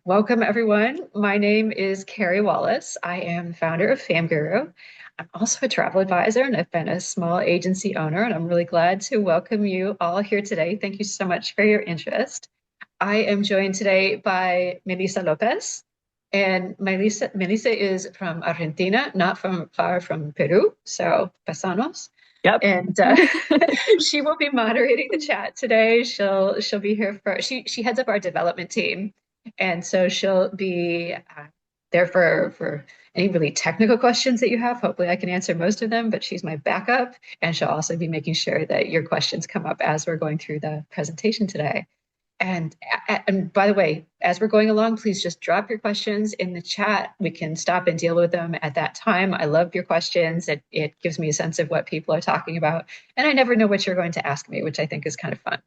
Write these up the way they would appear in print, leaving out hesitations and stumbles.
Welcome, everyone. My name is Carrie Wallace. I am the founder of FamGuru. I'm also a travel advisor, and I've been a small agency owner, and I'm really glad to welcome you all here today. Thank you so much for your interest. I am joined today by Melissa Lopez, and Melissa is from Argentina, not from far from Peru, so paisanos. Yep. And she will be moderating the chat today. She'll be here for she heads up our development team, and so she'll be there for any really technical questions that you have. Hopefully, I can answer most of them, but she's my backup, and she'll also be making sure that your questions come up as we're going through the presentation today. And by the way, as we're going along, please just drop your questions in the chat. We can stop and deal with them at that time. I love your questions. It gives me a sense of what people are talking about. And I never know what you're going to ask me, which I think is kind of fun.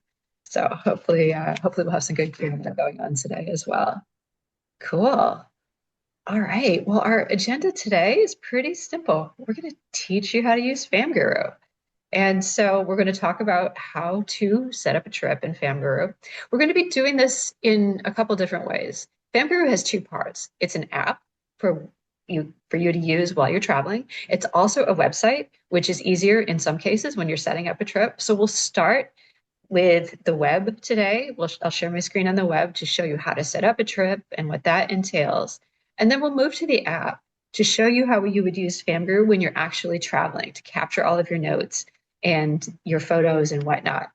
So hopefully we'll have some good Q&A going on today as well. Cool. All right. Well, our agenda today is pretty simple. We're going to teach you how to use FamGuru. And so we're going to talk about how to set up a trip in FamGuru. We're going to be doing this in a couple different ways. FamGuru has two parts. It's an app for you to use while you're traveling. It's also a website, which is easier in some cases when you're setting up a trip. So we'll start with the web today. I'll share my screen on the web to show you how to set up a trip and what that entails. And then we'll move to the app to show you how you would use FamGuru when you're actually traveling to capture all of your notes and your photos and whatnot.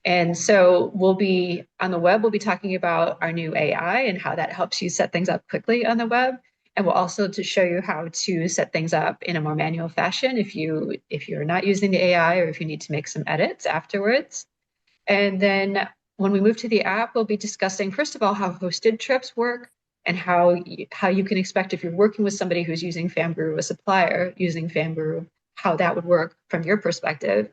And so we'll be on the web, we'll be talking about our new AI and how that helps you set things up quickly on the web. And we'll also to show you how to set things up in a more manual fashion if you're not using the AI or if you need to make some edits afterwards. And then when we move to the app, we'll be discussing, first of all, how hosted trips work and how you can expect if you're working with somebody who's using FamGuru, a supplier using FamGuru, how that would work from your perspective.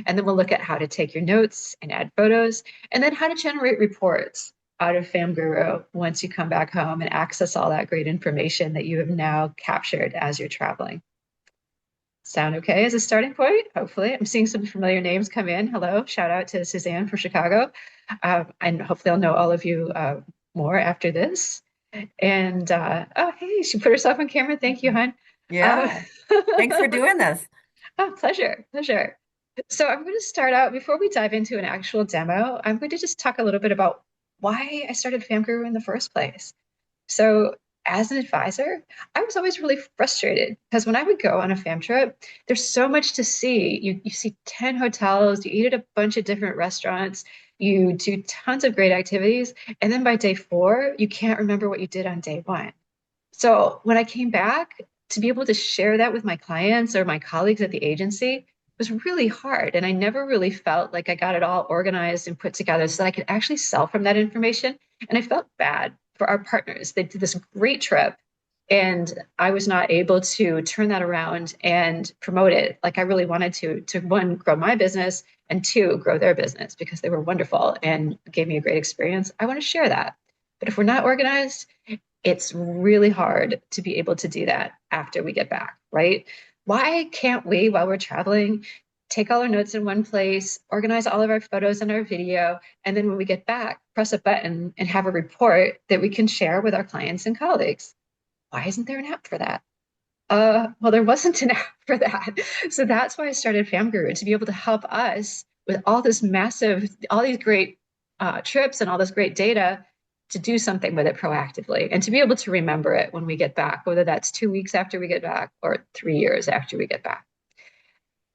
And then we'll look at how to take your notes and add photos, and then how to generate reports out of FamGuru once you come back home and access all that great information that you have now captured as you're traveling. Sound okay as a starting point? Hopefully. I'm seeing some familiar names come in. Hello, shout out to Suzanne from Chicago. And hopefully I'll know all of you more after this. And oh, hey, she put herself on camera. Thank you, hon. Yeah. Thanks for doing this. Oh, pleasure, pleasure. So I'm going to start out before we dive into an actual demo. I'm going to just talk a little bit about why I started FamGuru in the first place. So as an advisor, I was always really frustrated because when I would go on a fam trip, there's so much to see. You see 10 hotels, you eat at a bunch of different restaurants, you do tons of great activities, and then by day 4, you can't remember what you did on day 1. So when I came back, to be able to share that with my clients or my colleagues at the agency was really hard. And I never really felt like I got it all organized and put together so that I could actually sell from that information. And I felt bad for our partners. They did this great trip, and I was not able to turn that around and promote it like I really wanted to one, grow my business, and two, grow their business because they were wonderful and gave me a great experience. I want to share that. But if we're not organized, it's really hard to be able to do that after we get back, right? Why can't we, while we're traveling, take all our notes in one place, organize all of our photos and our video, and then when we get back, press a button and have a report that we can share with our clients and colleagues? Why isn't there an app for that? Well, there wasn't an app for that. So that's why I started FamGuru, to be able to help us with all these great trips and all this great data, to do something with it proactively and to be able to remember it when we get back, whether that's 2 weeks after we get back or 3 years after we get back.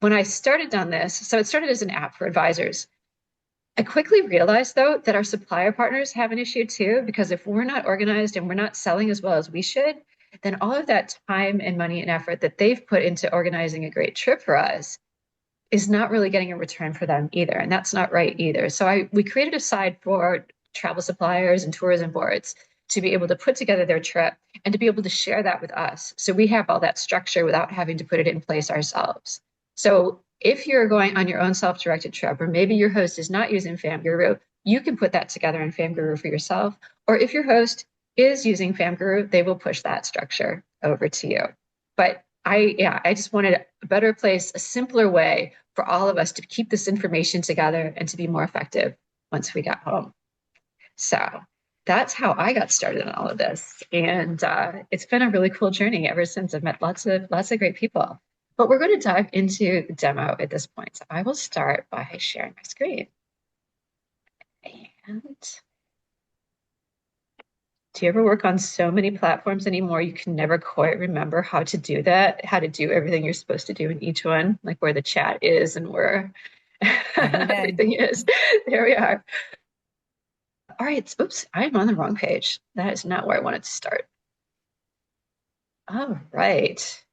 When I started on this, so it started as an app for advisors. I quickly realized, though, that our supplier partners have an issue too, because if we're not organized and we're not selling as well as we should, then all of that time and money and effort that they've put into organizing a great trip for us is not really getting a return for them either. And that's not right either. So we created a side for travel suppliers and tourism boards to be able to put together their trip and to be able to share that with us. So we have all that structure without having to put it in place ourselves. So if you're going on your own self-directed trip, or maybe your host is not using FamGuru, you can put that together in FamGuru for yourself. Or if your host is using FamGuru, they will push that structure over to you. But I just wanted a better place, a simpler way for all of us to keep this information together and to be more effective once we got home. So that's how I got started in all of this. And it's been a really cool journey ever since. I've met lots of great people. But we're going to dive into the demo at this point. So I will start by sharing my screen. And do you ever work on so many platforms anymore you can never quite remember how to do that, how to do everything you're supposed to do in each one, like where the chat is and where Every day. everything is? There we are. All right. Oops, I'm on the wrong page. That is not where I wanted to start. All right.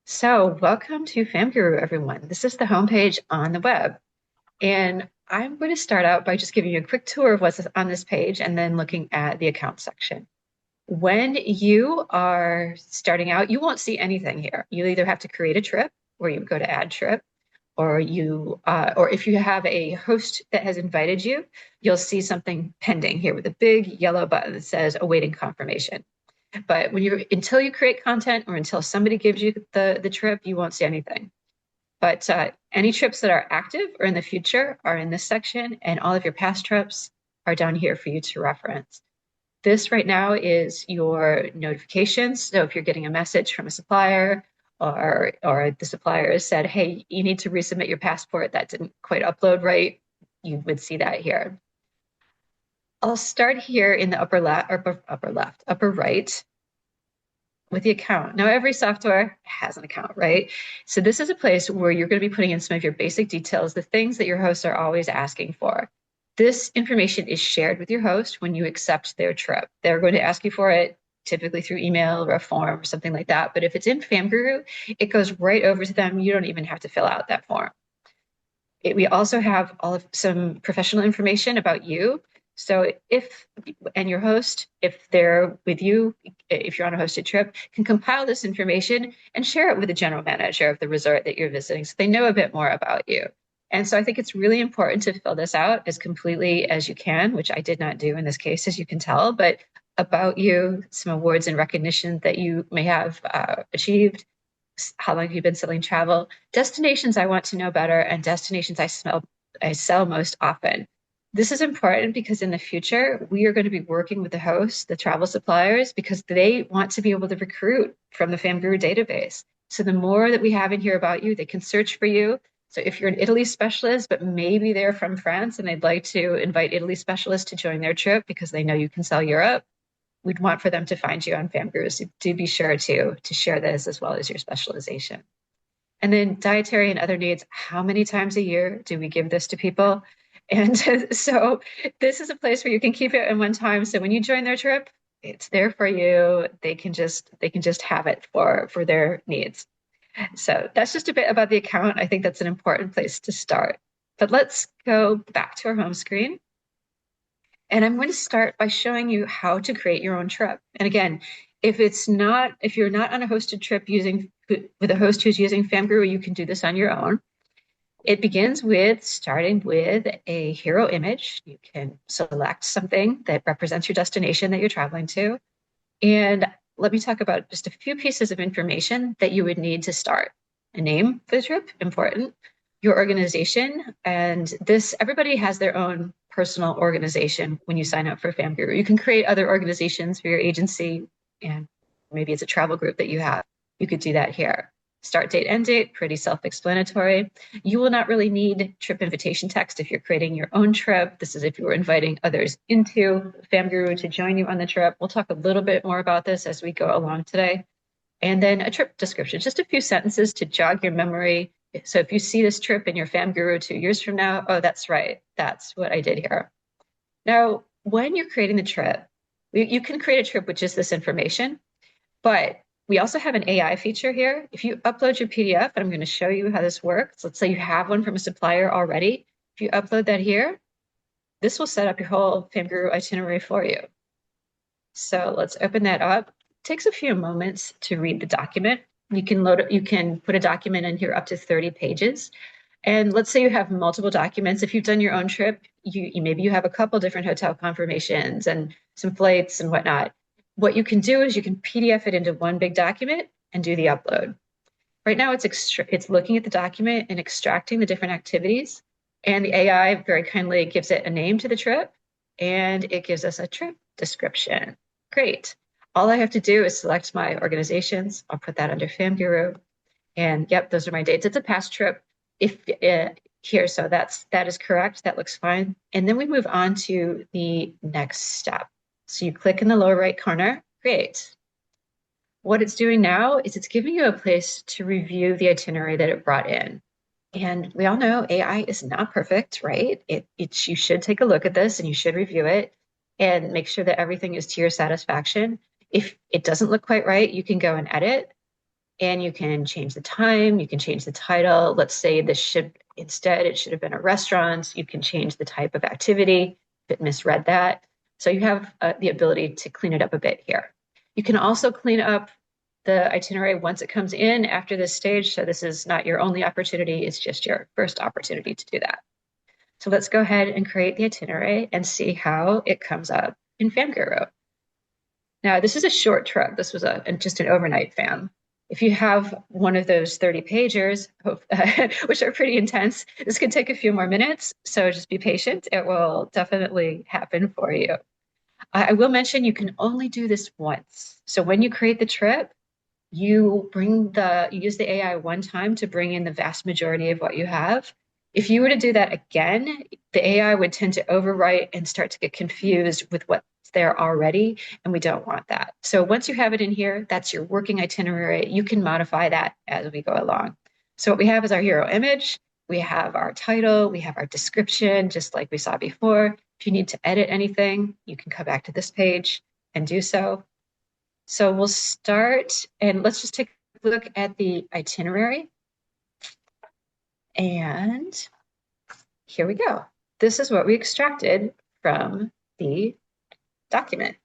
So welcome to FamGuru, everyone. This is the homepage on the web. And I'm going to start out by just giving you a quick tour of what's on this page and then looking at the account section. When you are starting out, you won't see anything here. You either have to create a trip where you go to add trip, or or if you have a host that has invited you, you'll see something pending here with a big yellow button that says awaiting confirmation. But until you create content or until somebody gives you the trip, you won't see anything. But any trips that are active or in the future are in this section, and all of your past trips are down here for you to reference. This right now is your notifications. So if you're getting a message from a supplier or the supplier has said, hey, you need to resubmit your passport, that didn't quite upload right, you would see that here. I'll start here in the upper right with the account. Now, every software has an account, right? So this is a place where you're going to be putting in some of your basic details, the things that your hosts are always asking for. This information is shared with your host when you accept their trip. They're going to ask you for it, typically through email or a form or something like that. But if it's in FamGuru, it goes right over to them. You don't even have to fill out that form. We also have some professional information about you. So and your host, if they're with you, if you're on a hosted trip, can compile this information and share it with the general manager of the resort that you're visiting so they know a bit more about you. And so I think it's really important to fill this out as completely as you can, which I did not do in this case, as you can tell, but about you, some awards and recognition that you may have achieved, how long have you been selling travel, destinations I want to know better, and destinations I sell most often. This is important because in the future, we are going to be working with the hosts, the travel suppliers, because they want to be able to recruit from the FamGuru database. So the more that we have in here about you, they can search for you. So if you're an Italy specialist, but maybe they're from France and they'd like to invite Italy specialists to join their trip because they know you can sell Europe, we'd want for them to find you on FamGuru. So do be sure to share this as well as your specialization. And then dietary and other needs. How many times a year do we give this to people? And so this is a place where you can keep it in one time. So when you join their trip, it's there for you. They can just have it for their needs. So that's just a bit about the account. I think that's an important place to start. But let's go back to our home screen. And I'm going to start by showing you how to create your own trip. And again, if you're not on a hosted trip with a host who's using FamGuru, you can do this on your own. It begins with starting with a hero image. You can select something that represents your destination that you're traveling to. And let me talk about just a few pieces of information that you would need to start. A name for the trip, important. Your organization, and everybody has their own personal organization when you sign up for FamGuru. You can create other organizations for your agency, and maybe it's a travel group that you have. You could do that here. Start date, end date, pretty self-explanatory. You will not really need trip invitation text if you're creating your own trip. This is if you were inviting others into FamGuru to join you on the trip. We'll talk a little bit more about this as we go along today. And then a trip description, just a few sentences to jog your memory. So if you see this trip in your FamGuru 2 years from now, oh, that's right. That's what I did here. Now, when you're creating the trip, you can create a trip with just this information, but we also have an AI feature here. If you upload your PDF, and I'm going to show you how this works. Let's say you have one from a supplier already. If you upload that here, this will set up your whole FamGuru itinerary for you. So let's open that up. It takes a few moments to read the document. You can put a document in here up to 30 pages. And let's say you have multiple documents. If you've done your own trip, maybe you have a couple different hotel confirmations and some flights and whatnot. What you can do is you can PDF it into one big document and do the upload. Right now, it's looking at the document and extracting the different activities. And the AI very kindly gives it a name to the trip, and it gives us a trip description. Great. All I have to do is select my organizations. I'll put that under FamGuru. And yep, those are my dates. It's a past trip. If here, so that is correct. That looks fine. And then we move on to the next step. So you click in the lower right corner, create. What it's doing now is it's giving you a place to review the itinerary that it brought in. And we all know AI is not perfect, right? You should take a look at this and you should review it and make sure that everything is to your satisfaction. If it doesn't look quite right, you can go and edit and you can change the time, you can change the title. Let's say this should instead, it should have been a restaurant. You can change the type of activity if it misread that. So you have the ability to clean it up a bit here. You can also clean up the itinerary once it comes in after this stage. So this is not your only opportunity, it's just your first opportunity to do that. So let's go ahead and create the itinerary and see how it comes up in FamGuru. Now, this is a short trip. This was just an overnight fam. If you have one of those 30 pagers, which are pretty intense, this could take a few more minutes. So just be patient. It will definitely happen for you. I will mention you can only do this once. So when you create the trip, you use the AI one time to bring in the vast majority of what you have. If you were to do that again, the AI would tend to overwrite and start to get confused with what's there already, and we don't want that. So once you have it in here, that's your working itinerary. You can modify that as we go along. So what we have is our hero image, we have our title, we have our description, just like we saw before. If you need to edit anything, you can come back to this page and do so. So we'll start and let's just take a look at the itinerary. And here we go. This is what we extracted from the document.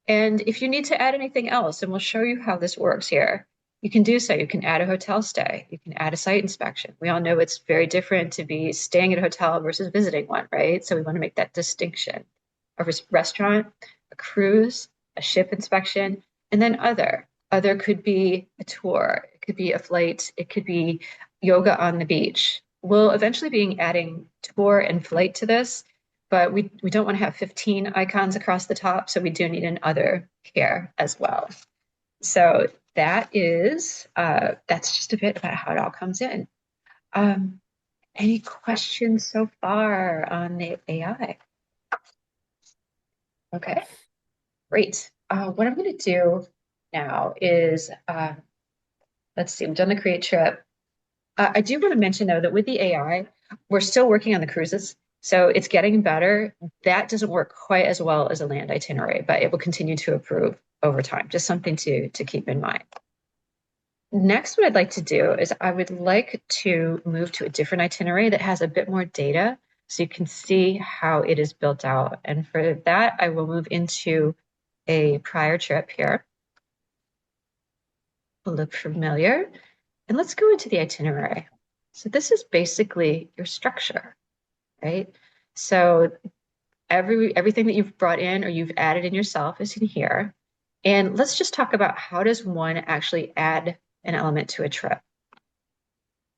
And if you need to add anything else, and we'll show you how this works here, you can do so. You can add a hotel stay. You can add a site inspection. We all know it's very different to be staying at a hotel versus visiting one, right? So we want to make that distinction. A restaurant, a cruise, a ship inspection, and then other. Other could be a tour. It could be a flight. It could be yoga on the beach. We'll eventually be adding tour and flight to this, but we don't want to have 15 icons across the top, so we do need an other here as well. So that's just a bit about how it all comes in. Any questions so far on the AI? Okay, great. What I'm going to do now is, let's see, we've done the create trip. I do want to mention, though, that with the AI, we're still working on the cruises. So it's getting better. That doesn't work quite as well as a land itinerary, but it will continue to improve over time. Just something to keep in mind. Next, what I'd like to do is I would like to move to a different itinerary that has a bit more data so you can see how it is built out. And for that, I will move into a prior trip here. Will look familiar. And let's go into the itinerary. So this is basically your structure, right? So everything that you've brought in or you've added in yourself is in here. And let's just talk about how does one actually add an element to a trip.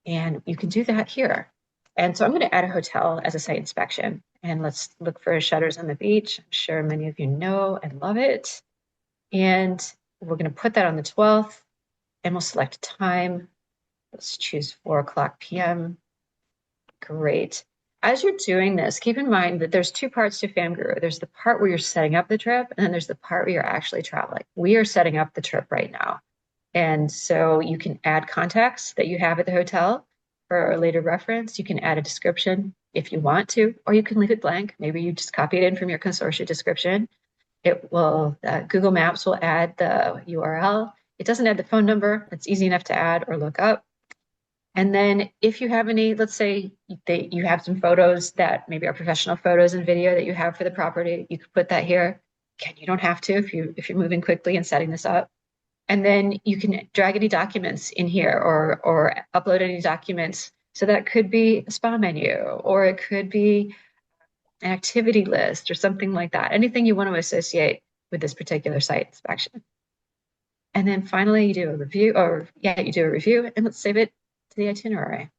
And you can do that here. And so I'm going to add a hotel as a site inspection. And let's look for shutters on the beach. I'm sure many of you know and love it. And we're going to put that on the 12th and we'll select time. Let's choose 4:00 p.m. Great. As you're doing this, keep in mind that there's two parts to FamGuru. There's the part where you're setting up the trip, and then there's the part where you're actually traveling. We are setting up the trip right now. And so you can add contacts that you have at the hotel for later reference. You can add a description if you want to, or you can leave it blank. Maybe you just copy it in from your consortia description. Google Maps will add the URL. It doesn't add the phone number. It's easy enough to add or look up. And then if you have any, let's say you have some photos that maybe are professional photos and video that you have for the property, you could put that here. Again, you don't have to if you're moving quickly and setting this up. And then you can drag any documents in here or upload any documents. So that could be a spa menu, or it could be an activity list or something like that. Anything you want to associate with this particular site inspection. And then finally you do a review, and let's save it to the itinerary.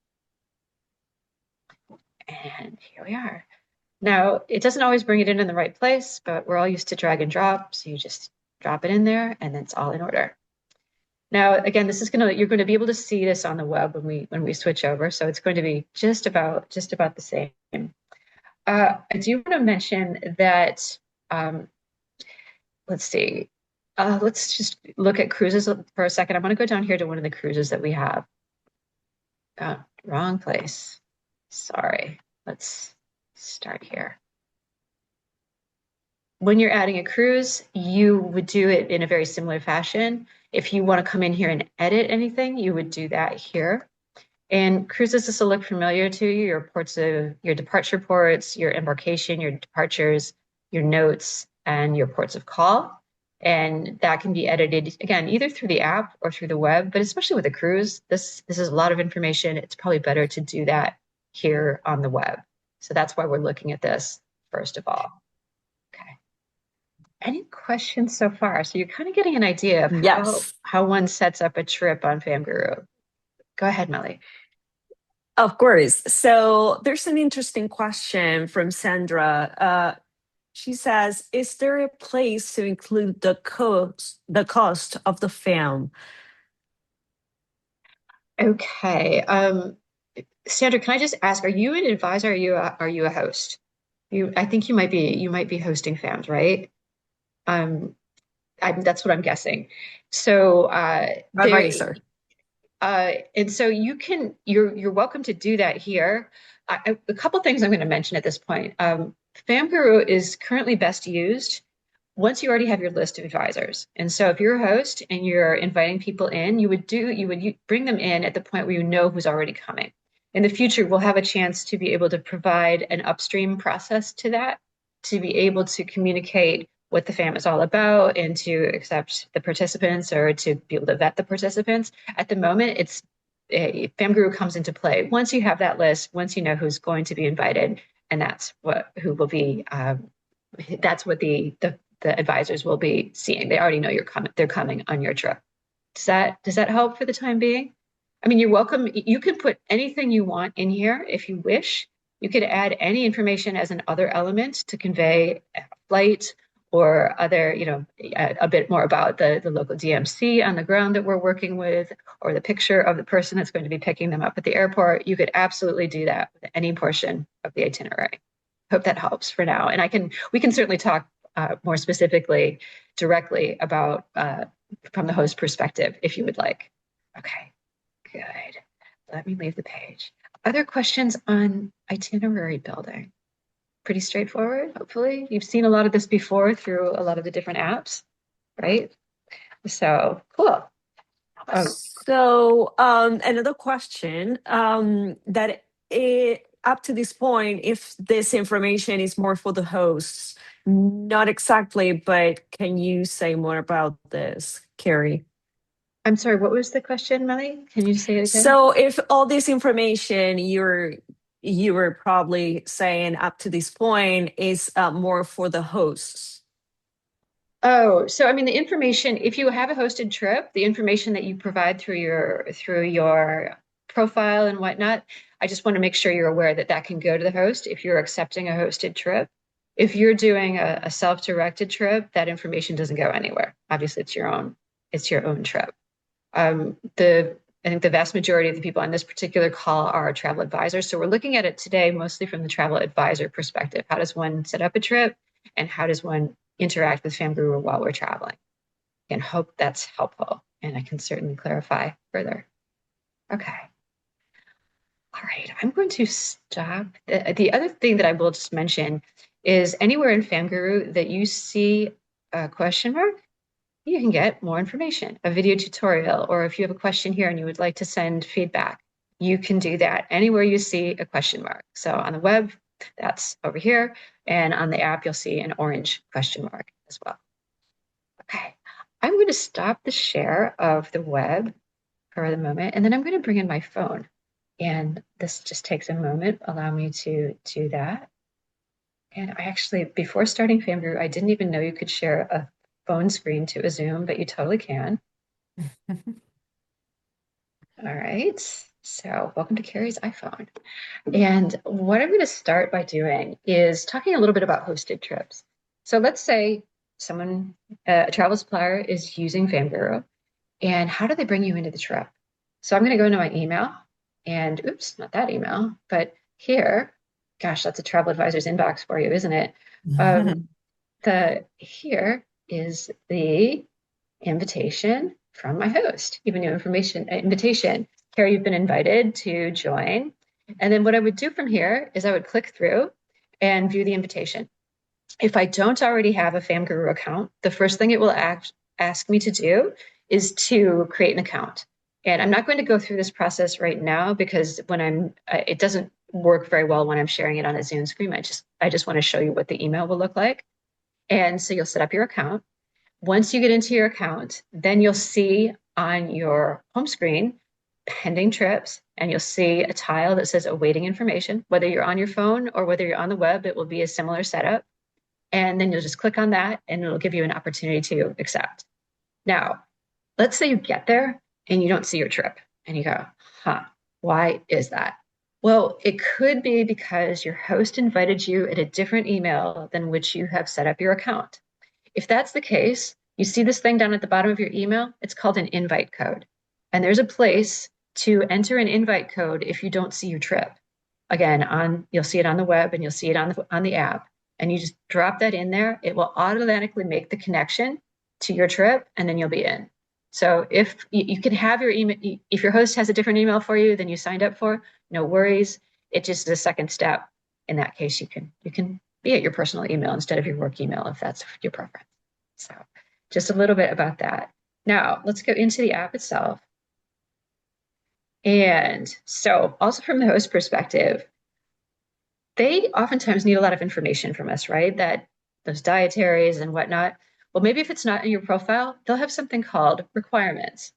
And here we are. Now, it doesn't always bring it in the right place, but we're all used to drag and drop. So you just drop it in there and then it's all in order. Now, again, you're going to be able to see this on the web when we switch over. So it's going to be just about the same. I do want to mention that, um, let's see, let's just look at cruises for a second. I'm going to go down here to one of the cruises that we have. Wrong place. Sorry. Let's start here. When you're adding a cruise, you would do it in a very similar fashion. If you want to come in here and edit anything, you would do that here. And cruises, this will look familiar to you, your departure ports, your embarkation, your departures, your notes, and your ports of call. And that can be edited again, either through the app or through the web, but especially with a cruise, this is a lot of information. It's probably better to do that here on the web. So that's why we're looking at this first of all. Okay. Any questions so far? So you're kind of getting an idea of how Yes, how one sets up a trip on FamGuru. Go ahead, Melly. of course. So there's an interesting question from Sandra. She says, "Is there a place to include the cost of the film?" Okay. Sandra, can I just ask, are you an advisor? Are you a host? I think you might be hosting fams, right? Um, that's what I'm guessing. So there Advisor. and so you're welcome to do that here. A couple things I'm going to mention at this point. FamGuru is currently best used once you already have your list of advisors. And so if you're a host and you're inviting people in, you bring them in at the point where you know who's already coming. In the future, we'll have a chance to be able to provide an upstream process to that, to be able to communicate what the fam is all about and to accept the participants or to be able to vet the participants. At the moment, FamGuru comes into play once you have that list, once you know who's going to be invited, and that's what the advisors will be seeing. They already know they're coming on your trip. Does that help for the time being? I mean, you're welcome. You can put anything you want in here if you wish. You could add any information as an other element to convey a flight or other, a bit more about the local DMC on the ground that we're working with, or the picture of the person that's going to be picking them up at the airport. You could absolutely do that with any portion of the itinerary. Hope that helps for now. And we can certainly talk more specifically directly about from the host perspective if you would like. Okay, good. Let me leave the page. Other questions on itinerary building? Pretty straightforward, hopefully. You've seen a lot of this before through a lot of the different apps, right? So cool. Oh, So another question that up to this point, if this information is more for the hosts, not exactly, but can you say more about this, Carrie? I'm sorry, what was the question, Melly? Can you say it again? So if all this information you were probably saying up to this point is more for the hosts. Oh, so I mean, the information, if you have a hosted trip, the information that you provide through your profile and whatnot, I just want to make sure you're aware that that can go to the host if you're accepting a hosted trip. If you're doing a self-directed trip, that information doesn't go anywhere. Obviously, it's your own trip. I think the vast majority of the people on this particular call are travel advisors. So we're looking at it today mostly from the travel advisor perspective. How does one set up a trip and how does one interact with FamGuru while we're traveling? And hope that's helpful. And I can certainly clarify further. Okay. All right. I'm going to stop. The other thing that I will just mention is anywhere in FamGuru that you see a question mark, you can get more information, a video tutorial, or if you have a question here and you would like to send feedback, you can do that anywhere you see a question mark. So on the web, that's over here. And on the app, you'll see an orange question mark as well. Okay, I'm going to stop the share of the web for the moment, and then I'm going to bring in my phone. And this just takes a moment. Allow me to do that. And I actually, before starting FamGuru, I didn't even know you could share a phone screen to a Zoom, but you totally can. All right. So, welcome to Carrie's iPhone. And what I'm going to start by doing is talking a little bit about hosted trips. So, let's say someone, a travel supplier, is using FamGuru, and how do they bring you into the trip? So, I'm going to go into my email, and oops, not that email, but here, gosh, that's a travel advisor's inbox for you, isn't it? Um, the here is the invitation from my host, even your information invitation. Carrie, you've been invited to join. And then what I would do from here is I would click through and view the invitation. If I don't already have a FamGuru account, the first thing it will ask me to do is to create an account. And I'm not going to go through this process right now because it doesn't work very well when I'm sharing it on a Zoom screen. I just want to show you what the email will look like. And so you'll set up your account. Once you get into your account, then you'll see on your home screen pending trips, and you'll see a tile that says awaiting information. Whether you're on your phone or whether you're on the web, it will be a similar setup. And then you'll just click on that and it'll give you an opportunity to accept. Now, let's say you get there and you don't see your trip and you go, huh, why is that? Well, it could be because your host invited you at a different email than which you have set up your account. If that's the case, you see this thing down at the bottom of your email, it's called an invite code. And there's a place to enter an invite code if you don't see your trip. Again, you'll see it on the web and you'll see it on the app. And you just drop that in there, it will automatically make the connection to your trip, and then you'll be in. So if you can have your email, if your host has a different email for you than you signed up for, no worries. It just is a second step. In that case, you can be at your personal email instead of your work email if that's your preference. So just a little bit about that. Now let's go into the app itself. And so also from the host perspective, they oftentimes need a lot of information from us, right? That those dietaries and whatnot. Well, maybe if it's not in your profile, they'll have something called requirements.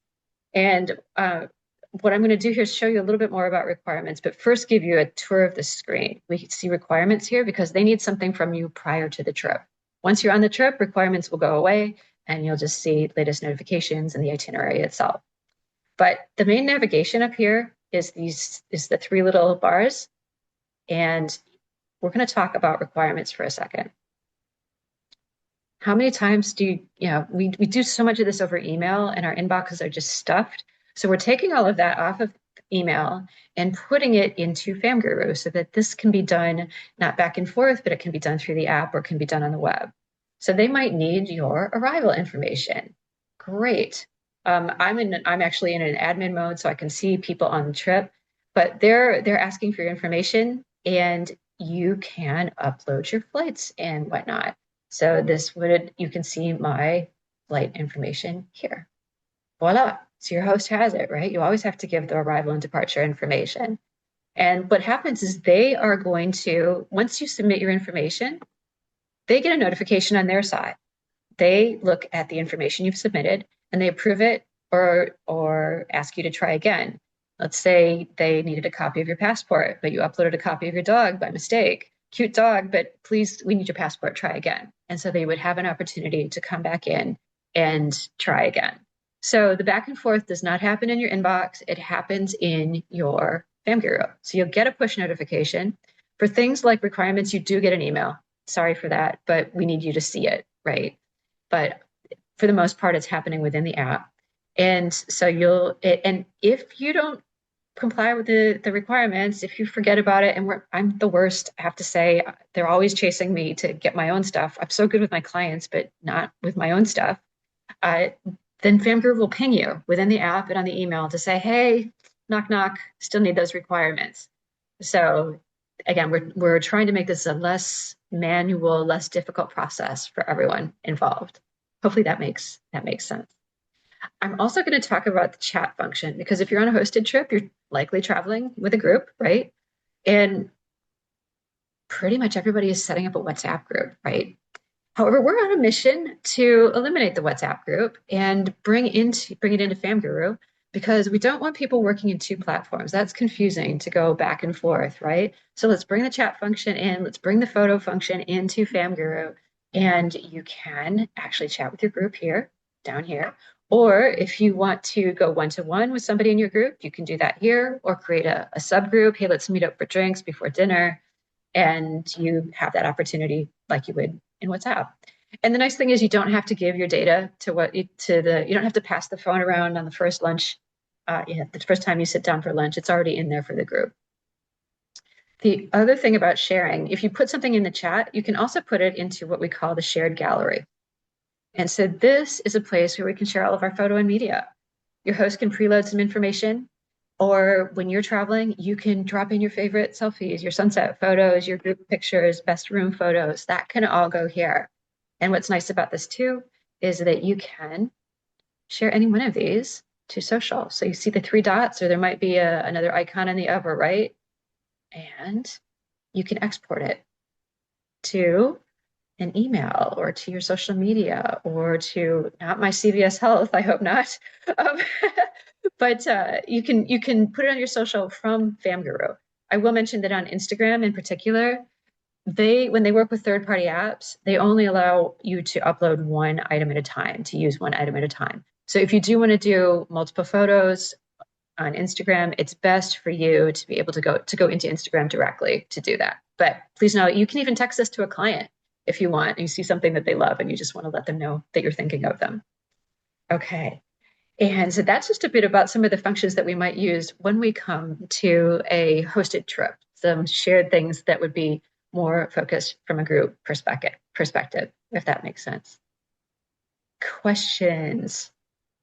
And what I'm going to do here is show you a little bit more about requirements, but first give you a tour of the screen. We can see requirements here because they need something from you prior to the trip. Once you're on the trip, requirements will go away and you'll just see latest notifications and the itinerary itself. But the main navigation up here is the three little bars. And we're going to talk about requirements for a second. How many times we do so much of this over email and our inboxes are just stuffed. So we're taking all of that off of email and putting it into FamGuru so that this can be done not back and forth, but it can be done through the app or can be done on the web. So they might need your arrival information. Great. I'm actually in an admin mode, so I can see people on the trip, but they're asking for your information, and you can upload your flights and whatnot. So you can see my flight information here. Voila. So your host has it, right? You always have to give the arrival and departure information. And what happens is they are going to, once you submit your information, they get a notification on their side. They look at the information you've submitted and they approve it or ask you to try again. Let's say they needed a copy of your passport, but you uploaded a copy of your dog by mistake. Cute dog, but please, we need your passport, try again. And so they would have an opportunity to come back in and try again. So the back and forth does not happen in your inbox. It happens in your FamGuru. So you'll get a push notification. For things like requirements, you do get an email. Sorry for that, but we need you to see it, right? But for the most part, it's happening within the app. And so and if you don't comply with the requirements, if you forget about it, and I'm the worst, I have to say, they're always chasing me to get my own stuff. I'm so good with my clients, but not with my own stuff. Then FamGuru will ping you within the app and on the email to say, hey, knock, knock, still need those requirements. So again, we're trying to make this a less manual, less difficult process for everyone involved. Hopefully that makes sense. I'm also going to talk about the chat function because if you're on a hosted trip, you're likely traveling with a group, right? And pretty much everybody is setting up a WhatsApp group, right? However, we're on a mission to eliminate the WhatsApp group and bring it into FamGuru because we don't want people working in two platforms. That's confusing to go back and forth, right? So let's bring the chat function in, let's bring the photo function into FamGuru, and you can actually chat with your group here, down here, Or if you want to go one-to-one with somebody in your group, you can do that here or create a subgroup. Hey, let's meet up for drinks before dinner. And you have that opportunity like you would in WhatsApp. And the nice thing is you don't have to give your data you don't have to pass the phone around on the first lunch. The first time you sit down for lunch, it's already in there for the group. The other thing about sharing, if you put something in the chat, you can also put it into what we call the shared gallery. And so this is a place where we can share all of our photo and media. Your host can preload some information, or when you're traveling, you can drop in your favorite selfies, your sunset photos, your group pictures, best room photos. That can all go here. And what's nice about this too is that you can share any one of these to social. So you see the three dots, or there might be another icon in the upper right, and you can export it to an email or to your social media or to not my CVS Health, I hope not. Um, but you can put it on your social from FamGuru. I will mention that on Instagram in particular, when they work with third-party apps, they only allow you to upload one item at a time, to use one item at a time. So if you do want to do multiple photos on Instagram, it's best for you to be able to go into Instagram directly to do that. But please know you can even text this to a client if you want, and you see something that they love and you just want to let them know that you're thinking of them. Okay. And so that's just a bit about some of the functions that we might use when we come to a hosted trip, some shared things that would be more focused from a group perspective, if that makes sense. Questions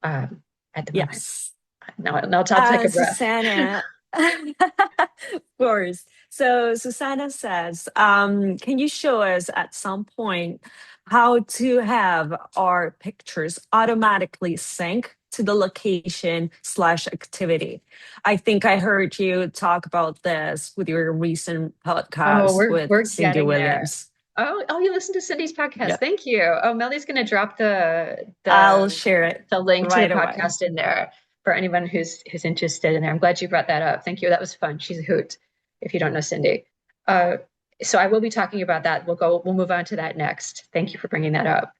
at the moment. Yes. Now I'll take a breath. Susanna, of course. So Susanna says, can you show us at some point how to have our pictures automatically sync to the location/activity? I think I heard you talk about this with your recent Oh, podcast we're with we're Cindy getting there. Williams. Oh, you listened to Cindy's podcast. Yeah, Thank you. Oh, Melly's going to drop the I'll the share it the link to the right away. podcast in there for anyone who's interested in there. I'm glad you brought that up. Thank you. That was fun. She's a hoot. If you don't know Cindy, uh, so I will be talking about that. We'll move on to that next. Thank you for bringing that up.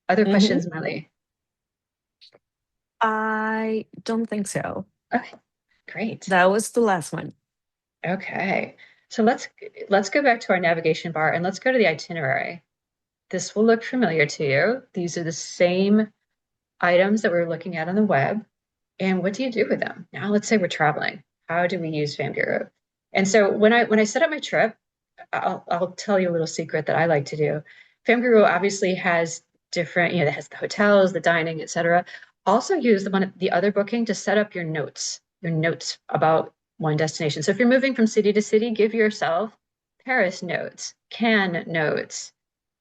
Other Mhm. questions, Melly? I don't think so. Okay, great. That was the last one. Okay, so let's go back to our navigation bar and let's go to the itinerary. This will look familiar to you. These are the same items that we're looking at on the web. And what do you do with them? Now, let's say we're traveling. How do we use FamGuru? And so when I set up my trip, I'll tell you a little secret that I like to do. FamGuru obviously has different, it has the hotels, the dining, etc. Also use the other booking to set up your notes about one destination. So if you're moving from city to city, give yourself Paris notes, Cannes notes,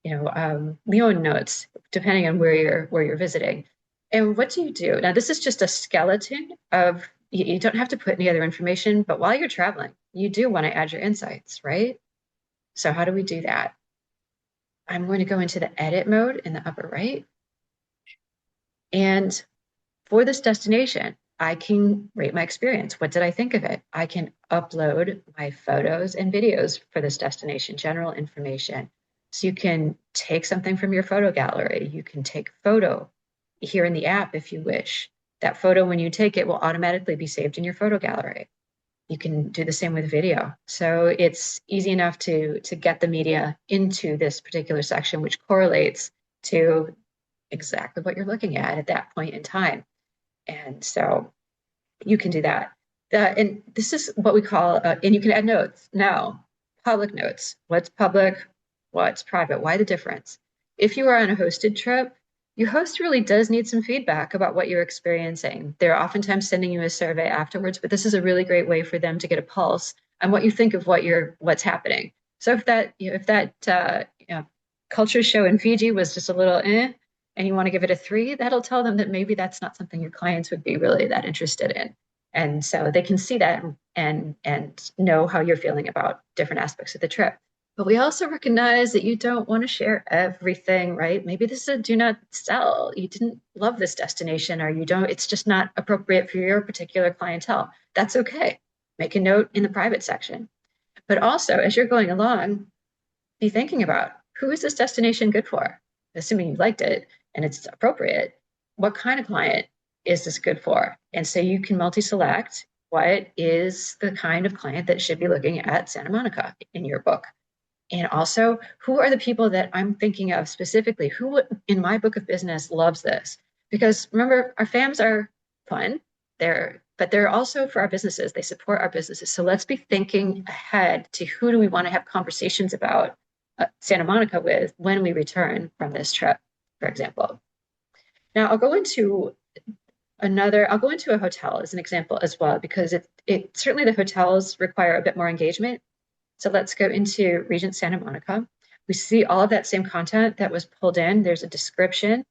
Lyon notes, depending on where you're visiting. And what do you do? Now, this is just a skeleton of, you don't have to put any other information, but while you're traveling, you do want to add your insights, right? So how do we do that? I'm going to go into the edit mode in the upper right. And for this destination, I can rate my experience. What did I think of it? I can upload my photos and videos for this destination, general information. So you can take something from your photo gallery. You can take photo here in the app if you wish. That photo, when you take it, will automatically be saved in your photo gallery. You can do the same with video. So it's easy enough to get the media into this particular section, which correlates to exactly what you're looking at that point in time. And so you can do that. And this is what we call, and you can add notes. Now, public notes. What's public? What's private? Why the difference? If you are on a hosted trip, your host really does need some feedback about what you're experiencing. They're oftentimes sending you a survey afterwards, but this is a really great way for them to get a pulse on what you think of what's happening. So if that culture show in Fiji was just a little and you want to give it a 3, that'll tell them that maybe that's not something your clients would be really that interested in. And so they can see that and know how you're feeling about different aspects of the trip. But we also recognize that you don't want to share everything, right? Maybe this is a do not sell. You didn't love this destination, or it's just not appropriate for your particular clientele. That's okay. Make a note in the private section. But also, as you're going along, be thinking about, who is this destination good for? Assuming you liked it and it's appropriate. what kind of client is this good for? And so you can multi-select what is the kind of client that should be looking at Santa Monica in your book. And also, who are the people that I'm thinking of specifically? Who in my book of business loves this? Because remember, our FAMs are fun. But they're also for our businesses. They support our businesses. So let's be thinking ahead to who do we want to have conversations about Santa Monica with when we return from this trip, for example. Now I'll go into a hotel as an example as well, because it certainly the hotels require a bit more engagement. So let's go into Regent Santa Monica. We see all of that same content that was pulled in. There's a description,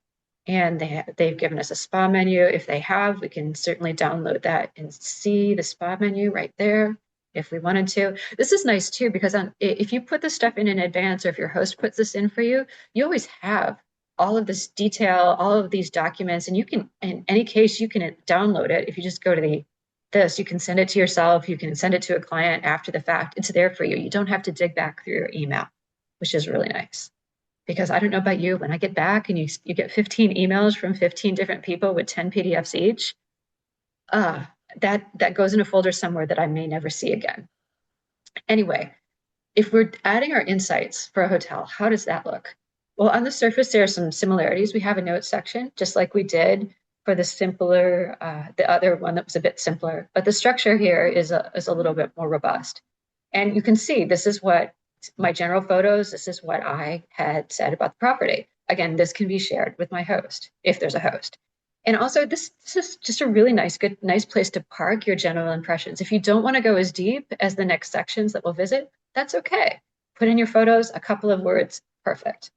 and they've given us a spa menu. If they have, we can certainly download that and see the spa menu right there if we wanted to. This is nice too, because if you put this stuff in advance, or if your host puts this in for you, you always have all of this detail, all of these documents, and you can, in any case, you can download it. If you just go to this, you can send it to yourself, you can send it to a client after the fact. It's there for you. You don't have to dig back through your email, which is really nice. Because I don't know about you, when I get back and you get 15 emails from 15 different people with 10 PDFs each, uh, that goes in a folder somewhere that I may never see again. Anyway, if we're adding our insights for a hotel, how does that look? Well, on the surface, there are some similarities. We have a notes section, just like we did for the other one that was a bit simpler. But the structure here is a little bit more robust. And you can see this is what my general photos, this is what I had said about the property. Again, this can be shared with my host if there's a host. And also, this is just a really nice place to park your general impressions. If you don't want to go as deep as the next sections that we'll visit, that's okay. Put in your photos, a couple of words, perfect.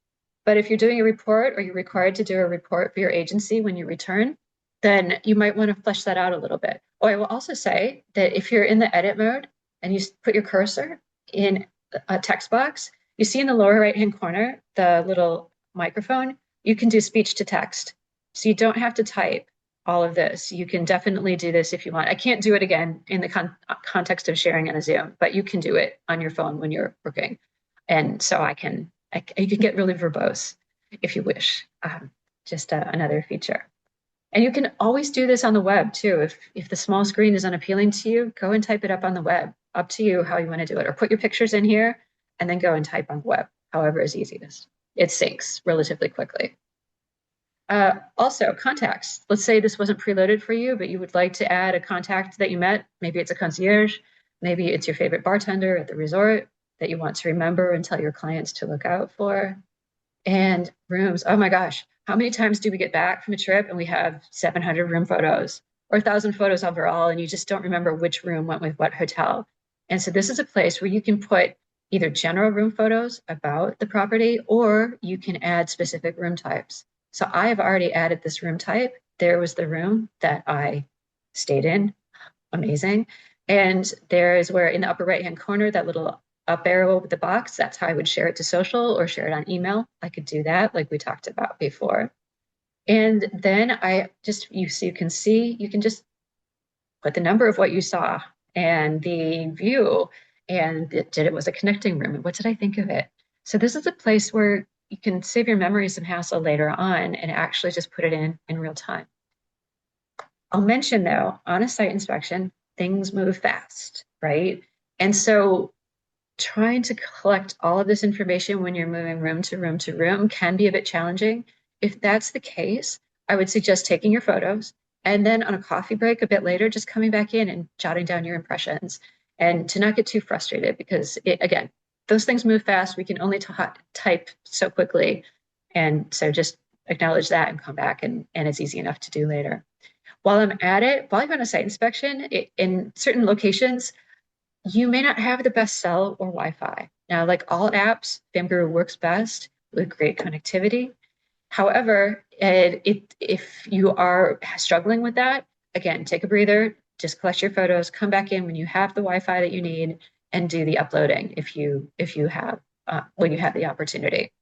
But if you're doing a report, or you're required to do a report for your agency when you return, then you might want to flesh that out a little bit. Oh, I will also say that if you're in the edit mode and you put your cursor in a text box, you see in the lower right-hand corner, the little microphone, you can do speech to text. So you don't have to type all of this. You can definitely do this if you want. I can't do it again in the context of sharing in a Zoom, but you can do it on your phone when you're working. And so you can get really verbose if you wish. Just another feature. And you can always do this on the web too. If the small screen is unappealing to you, go and type it up on the web. Up to you how you want to do it. Or put your pictures in here and then go and type on the web, however is easiest. It syncs relatively quickly. Also, contacts. Let's say this wasn't preloaded for you, but you would like to add a contact that you met. Maybe it's a concierge. Maybe it's your favorite bartender at the resort that you want to remember and tell your clients to look out for. And rooms. Oh my gosh. How many times do we get back from a trip and we have 700 room photos or 1,000 photos overall, and you just don't remember which room went with what hotel? And so this is a place where you can put either general room photos about the property, or you can add specific room types. So I have already added this room type. There was the room that I stayed in. Amazing. And there is where in the upper right-hand corner, that little up arrow with the box, that's how I would share it to social or share it on email. I could do that like we talked about before. And then you can see, you can just put the number of what you saw and the view, and it was a connecting room. And what did I think of it? So this is a place where you can save your memory some hassle later on and actually just put it in real time. I'll mention though, on a site inspection, things move fast, right? And so trying to collect all of this information when you're moving room to room to room can be a bit challenging. If that's the case, I would suggest taking your photos and then on a coffee break a bit later, just coming back in and jotting down your impressions, and to not get too frustrated, because again, those things move fast. We can only type so quickly. And so just acknowledge that and come back, and it's easy enough to do later. While I'm on a site inspection, in certain locations, you may not have the best cell or Wi-Fi. Now, like all apps, FamGuru works best with great connectivity. However, if you are struggling with that, again, take a breather, just collect your photos, come back in when you have the Wi-Fi that you need, and do the uploading when you have the opportunity.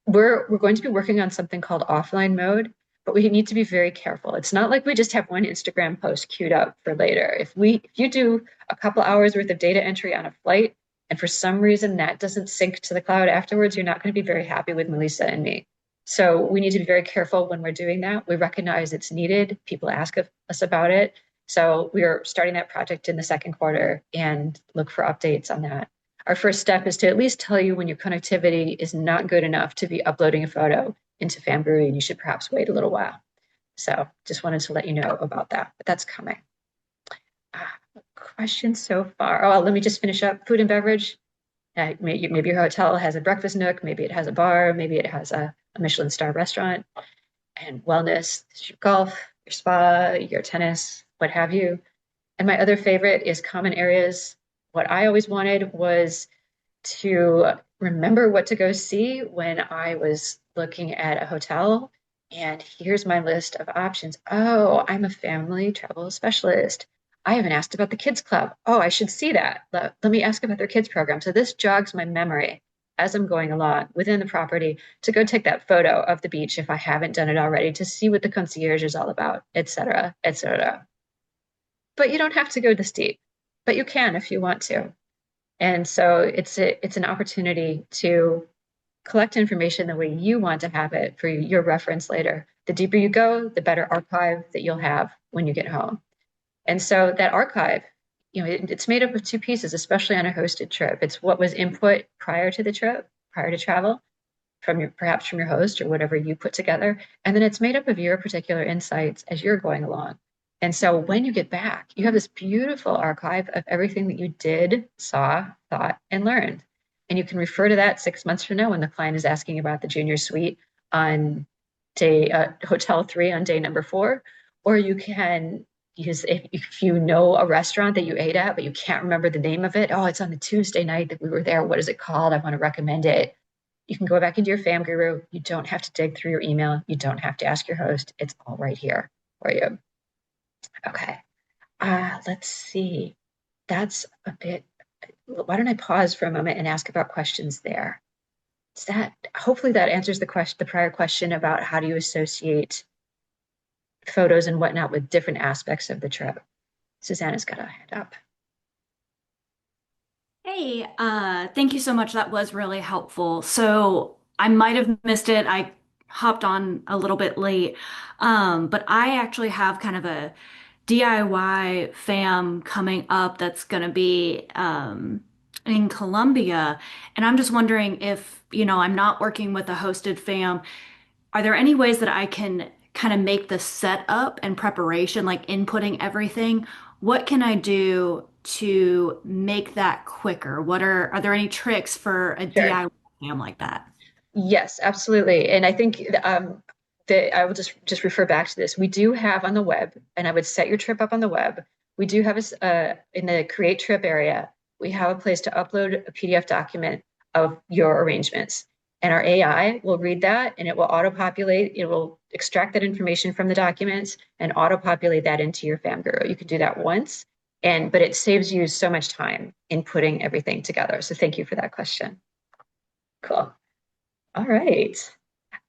We're going to be working on something called offline mode, but we need to be very careful. It's not like we just have one Instagram post queued up for later. If you do a couple hours worth of data entry on a flight, and for some reason that doesn't sync to the cloud afterwards, you're not going to be very happy with Melissa and me. So we need to be very careful when we're doing that. We recognize it's needed. People ask us about it. So we are starting that project in the second quarter and look for updates on that. Our first step is to at least tell you when your connectivity is not good enough to be uploading a photo into FamGuru, and you should perhaps wait a little while. So just wanted to let you know about that, but that's coming. Questions so far? Oh, let me just finish up. Food and beverage. Maybe your hotel has a breakfast nook, maybe it has a bar, maybe it has a Michelin star restaurant, and wellness, your golf, your spa, your tennis, what have you. And my other favorite is common areas. What I always wanted was to remember what to go see when I was looking at a hotel. And here's my list of options. Oh, I'm a family travel specialist. I haven't asked about the kids club. Oh, I should see that. Let me ask about their kids program. So this jogs my memory as I'm going along within the property to go take that photo of the beach if I haven't done it already, to see what the concierge is all about, et cetera, et cetera. But you don't have to go this deep, but you can if you want to. And so it's an opportunity to collect information the way you want to have it for your reference later. The deeper you go, the better archive that you'll have when you get home. And so that archive, it's made up of two pieces, especially on a hosted trip. It's what was input prior to the trip, prior to travel, perhaps from your host or whatever you put together. And then it's made up of your particular insights as you're going along. And so when you get back, you have this beautiful archive of everything that you did, saw, thought, and learned. And you can refer to that 6 months from now when the client is asking about the junior suite on hotel 3 on day number 4. Or you can use, if you know a restaurant that you ate at, but you can't remember the name of it. Oh, it's on the Tuesday night that we were there. What is it called? I want to recommend it. You can go back into your FamGuru. You don't have to dig through your email. You don't have to ask your host. It's all right here for you. Okay. Let's see. That's a bit. Why don't I pause for a moment and ask about questions there? Is that hopefully that answers the prior question about how do you associate photos and whatnot with different aspects of the trip. Susanna's got a hand up. Hey, thank you so much. That was really helpful. So I might have missed it. I hopped on a little bit late. But I actually have kind of a DIY fam coming up that's going to be in Colombia. And I'm just wondering if, I'm not working with a hosted fam. Are there any ways that I can kind of make the setup and preparation, like inputting everything? What can I do to make that quicker? Are there any tricks for a Sure. DIY cam like that? Yes, absolutely. And I think that I will just refer back to this. We do have on the web, and I would set your trip up on the web. We do have in the create trip area, we have a place to upload a PDF document of your arrangements. And our AI will read that and it will auto-populate. It will extract that information from the documents and auto-populate that into your FamGuru. You can do that once, but it saves you so much time in putting everything together. So thank you for that question. Cool. All right.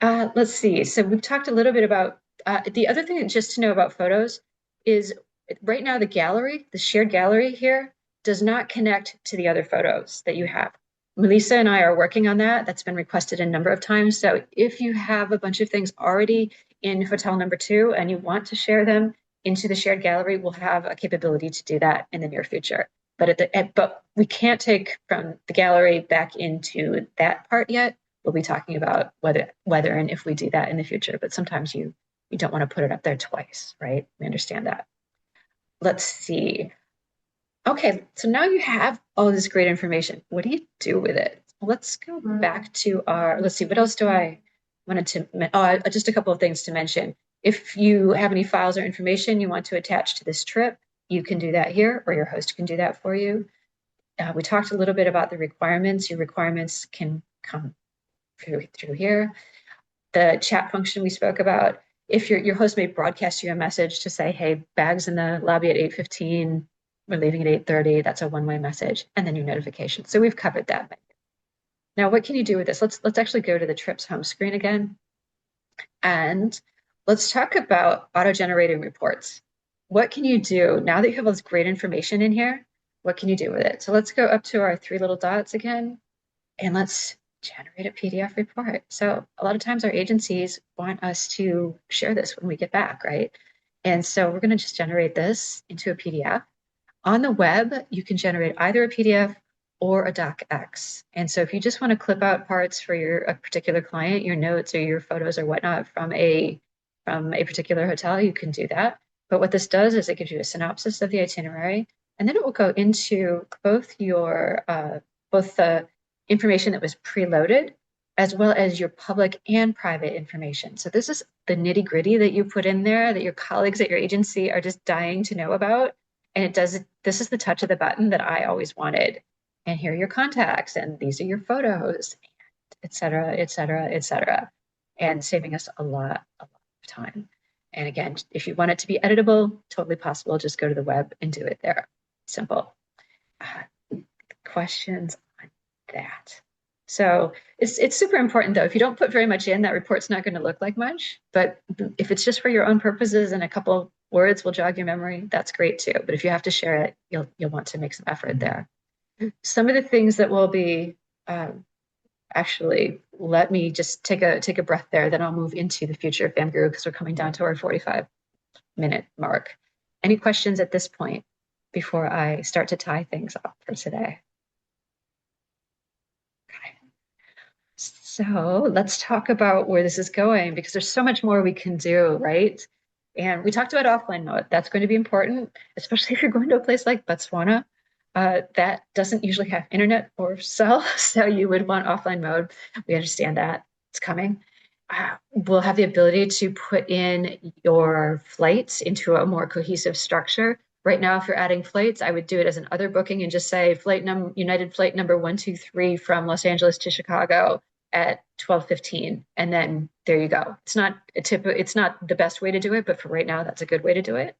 Let's see. So we've talked a little bit about the other thing just to know about photos is right now the shared gallery here does not connect to the other photos that you have. Melissa and I are working on that. That's been requested a number of times. So if you have a bunch of things already in hotel number 2 and you want to share them into the shared gallery, we'll have a capability to do that in the near future. But we can't take from the gallery back into that part yet. We'll be talking about whether and if we do that in the future, but sometimes you don't want to put it up there twice, right? We understand that. Let's see. Okay, so now you have all this great information. What do you do with it? Let's go back to let's see, what else do I wanted to, just a couple of things to mention. If you have any files or information you want to attach to this trip, you can do that here, or your host can do that for you. We talked a little bit about the requirements. Your requirements can come through here. The chat function we spoke about, if your host may broadcast you a message to say, hey, bags in the lobby at 8:15, we're leaving at 8:30, that's a one-way message, and then your notification. So we've covered that. Now, what can you do with this? Let's actually go to the trips home screen again. And let's talk about auto-generating reports. What can you do now that you have all this great information in here? What can you do with it? So let's go up to our 3 little dots again, and let's generate a PDF report. So a lot of times our agencies want us to share this when we get back, right? And so we're going to just generate this into a PDF. On the web, you can generate either a PDF or a docx. And so if you just want to clip out parts for a particular client, your notes or your photos or whatnot from a particular hotel, you can do that. But what this does is it gives you a synopsis of the itinerary, and then it will go into both the information that was preloaded as well as your public and private information. So this is the nitty gritty that you put in there that your colleagues at your agency are just dying to know about. And this is the touch of the button that I always wanted. And here are your contacts, and these are your photos, et cetera, et cetera, et cetera. And saving us a lot of time. And again, if you want it to be editable, totally possible. Just go to the web and do it there. Simple. Questions on that? So it's super important though. If you don't put very much in, that report's not going to look like much. But if it's just for your own purposes and a couple words will jog your memory, that's great too. But if you have to share it, you'll want to make some effort there. Some of the things that will be actually, let me just take a breath there. Then I'll move into the future of FamGuru because we're coming down to our 45-minute mark. Any questions at this point before I start to tie things up for today? So let's talk about where this is going because there's so much more we can do, right? And we talked about offline mode. That's going to be important, especially if you're going to a place like Botswana. That doesn't usually have internet or cell, so you would want offline mode. We understand that it's coming. We'll have the ability to put in your flights into a more cohesive structure. Right now, if you're adding flights, I would do it as an other booking and just say United flight number 123 from Los Angeles to Chicago at 12:15, and then there you go. It's not the best way to do it, but for right now, that's a good way to do it.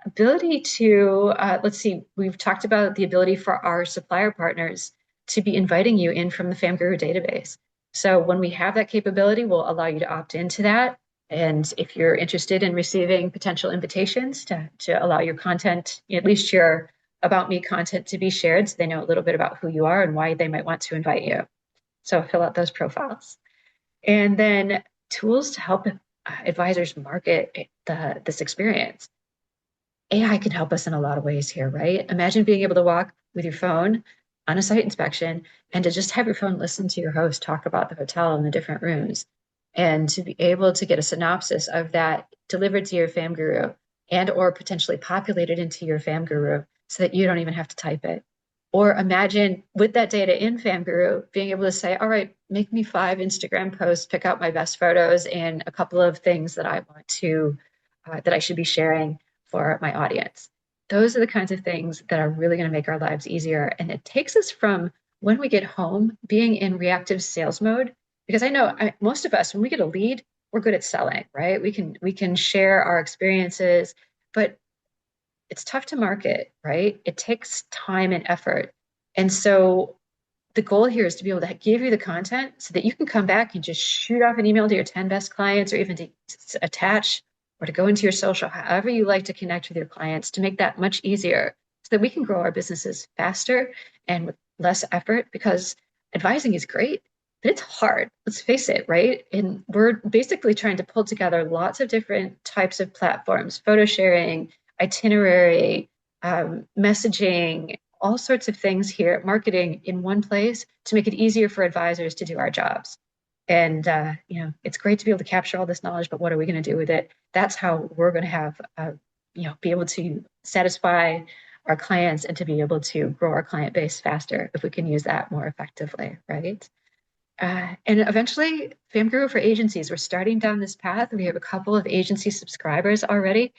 Ability to let's see, we've talked about the ability for our supplier partners to be inviting you in from the FamGuru database. So when we have that capability, we'll allow you to opt into that. And if you're interested in receiving potential invitations to allow your content, at least your About Me content, to be shared so they know a little bit about who you are and why they might want to invite you. So fill out those profiles. And then tools to help advisors market this experience. AI can help us in a lot of ways here, right? Imagine being able to walk with your phone on a site inspection and to just have your phone listen to your host talk about the hotel and the different rooms, and to be able to get a synopsis of that delivered to your FamGuru and or potentially populated into your FamGuru so that you don't even have to type it. Or imagine with that data in FamGuru being able to say, all right, make me 5 Instagram posts, pick out my best photos and a couple of things that I want to, that I should be sharing for my audience. Those are the kinds of things that are really going to make our lives easier. And it takes us from when we get home being in reactive sales mode, because I know most of us, when we get a lead, we're good at selling, right? We can share our experiences, but it's tough to market, right? It takes time and effort. And so the goal here is to be able to give you the content so that you can come back and just shoot off an email to your 10 best clients, or even to attach or to go into your social, however you like to connect with your clients, to make that much easier so that we can grow our businesses faster and with less effort, because advising is great, but it's hard. Let's face it, right? And we're basically trying to pull together lots of different types of platforms, photo sharing, itinerary, messaging, all sorts of things here, marketing in one place to make it easier for advisors to do our jobs. And it's great to be able to capture all this knowledge, but what are we going to do with it? That's how we're going to have, be able to satisfy our clients and to be able to grow our client base faster if we can use that more effectively, right? And eventually, FamGuru for agencies. We're starting down this path. We have a couple of agency subscribers already.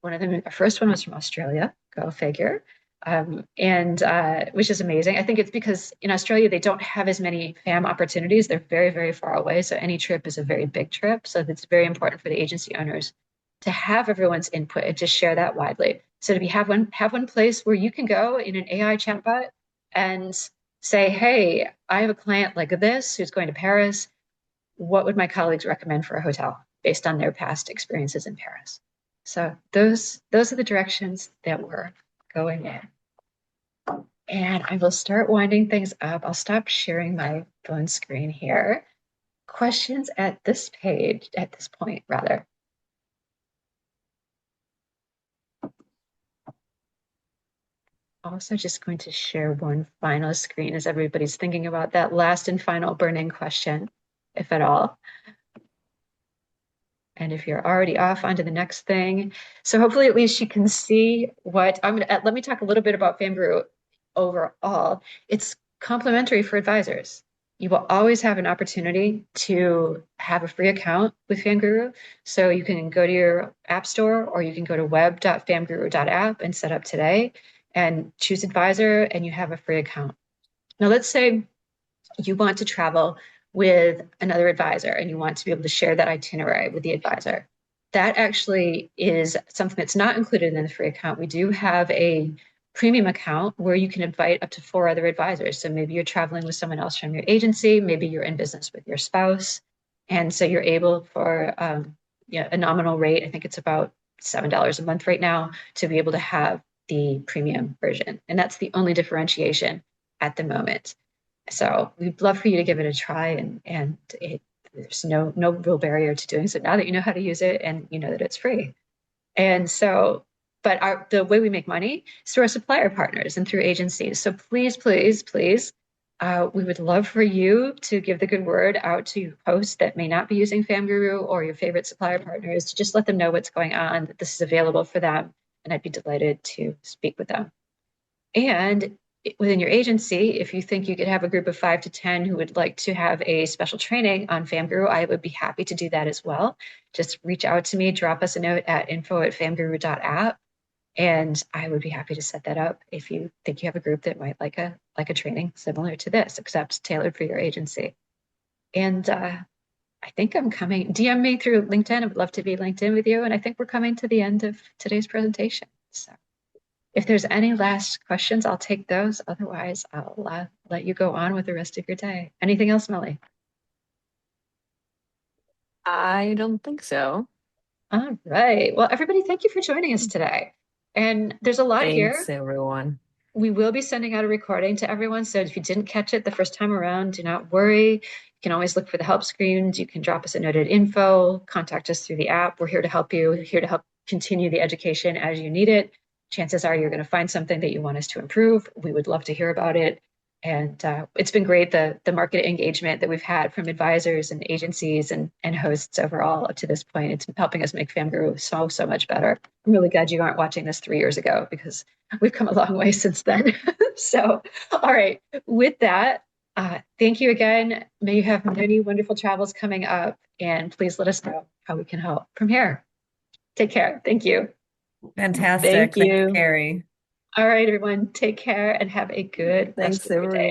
One of them, our first one was from Australia. Go figure. Which is amazing. I think it's because in Australia, they don't have as many FAM opportunities. They're very, very far away. So any trip is a very big trip. So it's very important for the agency owners to have everyone's input and just share that widely. So to have one place where you can go in an AI chatbot and say, hey, I have a client like this who's going to Paris. What would my colleagues recommend for a hotel based on their past experiences in Paris? So those are the directions that we're going in. And I will start winding things up. I'll stop sharing my phone screen here. Questions at this page, at this point, rather. Also just going to share one final screen as everybody's thinking about that last and final burning question, if at all. And if you're already off onto the next thing. So hopefully at least you can see what I'm gonna, let me talk a little bit about FamGuru overall. It's complimentary for advisors. You will always have an opportunity to have a free account with FamGuru. So you can go to your app store or you can go to web.famguru.app and set up today and choose advisor and you have a free account. Now let's say you want to travel with another advisor and you want to be able to share that itinerary with the advisor. That actually is something that's not included in the free account. We do have a premium account where you can invite up to 4 other advisors. So maybe you're traveling with someone else from your agency, maybe you're in business with your spouse. And so you're able for a nominal rate, I think it's about $7 a month right now, to be able to have the premium version. And that's the only differentiation at the moment. So we'd love for you to give it a try and there's no real barrier to doing so now that you know how to use it and you know that it's free. And so, but the way we make money is through our supplier partners and through agencies. So please, please, please, we would love for you to give the good word out to hosts that may not be using FamGuru or your favorite supplier partners to just let them know what's going on, that this is available for them. And I'd be delighted to speak with them. And within your agency, if you think you could have a group of 5 to 10 who would like to have a special training on FamGuru, I would be happy to do that as well. Just reach out to me, drop us a note at info@famguru.app, and I would be happy to set that up if you think you have a group that might like a training similar to this, except tailored for your agency. And I think I'm coming, DM me through LinkedIn. I would love to be LinkedIn with you. And I think we're coming to the end of today's presentation. So if there's any last questions, I'll take those. Otherwise, I'll let you go on with the rest of your day. Anything else, Millie? I don't think so. All right. Well, everybody, thank you for joining us today. And there's a lot Thanks, here. everyone. We will be sending out a recording to everyone. So if you didn't catch it the first time around, do not worry. You can always look for the help screens. You can drop us a note at info, contact us through the app. We're here to help you. We're here to help continue the education as you need it. Chances are you're going to find something that you want us to improve. We would love to hear about it. And it's been great, the market engagement that we've had from advisors and agencies and hosts overall up to this point. It's helping us make FamGuru so much better. I'm really glad you aren't watching this 3 years ago because we've come a long way since then. So, all right, with that, thank you again. May you have many wonderful travels coming up, and please let us know how we can help from here. Take care. Thank you. Thank Fantastic. Thanks, you. Carrie. All right, everyone, take care and have a good rest Thanks, of your day. everyone.